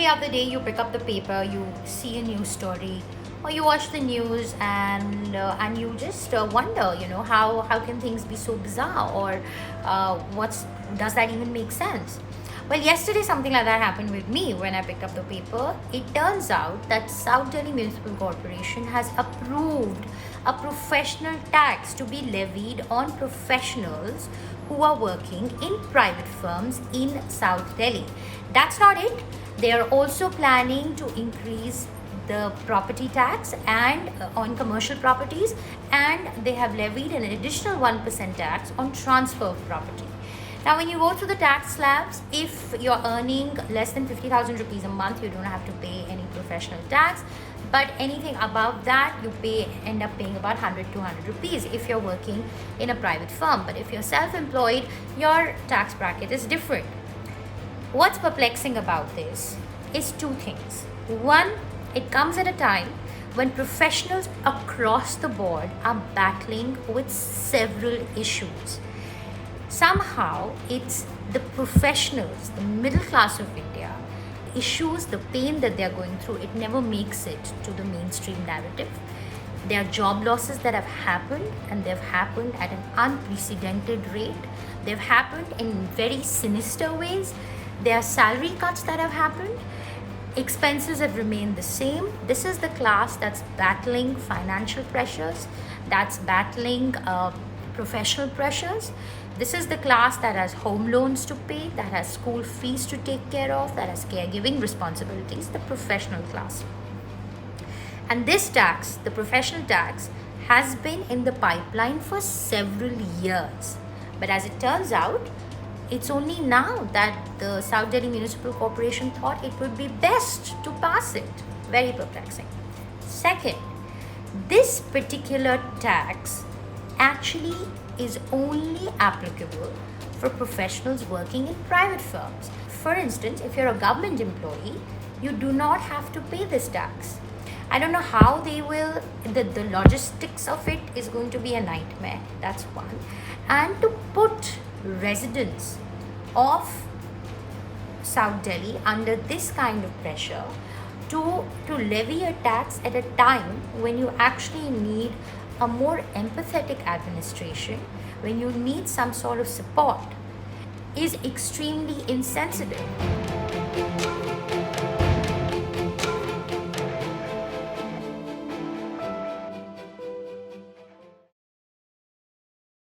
every other day you pick up the paper, you see a news story, or you watch the news, and you just wonder, how can things be so bizarre, or what's does that even make sense? Well, yesterday something like that happened with me when I picked up the paper. It turns out that South Delhi Municipal Corporation has approved a professional tax to be levied on professionals who are working in private firms in South Delhi. That's not it. They are also planning to increase the property tax and on commercial properties, and they have levied an additional 1% tax on transfer of property. Now, when you go through the tax slabs, if you're earning less than 50,000 rupees a month, you don't have to pay any professional tax. But anything above that, you end up paying about 100 to 200 rupees if you're working in a private firm. But if you're self-employed, your tax bracket is different. What's perplexing about this is two things. One, it comes at a time when professionals across the board are battling with several issues. Somehow, it's the professionals, the middle class of India, issues, the pain that they're going through, it never makes it to the mainstream narrative. There are job losses that have happened, and they've happened at an unprecedented rate. They've happened in very sinister ways. There are salary cuts that have happened. Expenses have remained the same. This is the class that's battling financial pressures, that's battling professional pressures. This is the class that has home loans to pay, that has school fees to take care of, that has caregiving responsibilities, the professional class. And this tax, the professional tax, has been in the pipeline for several years. But as it turns out, it's only now that the South Delhi Municipal Corporation thought it would be best to pass it. Very perplexing. Second, this particular tax actually is only applicable for professionals working in private firms. For instance, if you're a government employee, you do not have to pay this tax. I don't know how they will, the logistics of it is going to be a nightmare. That's one. And to put residents of South Delhi under this kind of pressure to levy a tax at a time when you actually need a more empathetic administration, when you need some sort of support, is extremely insensitive.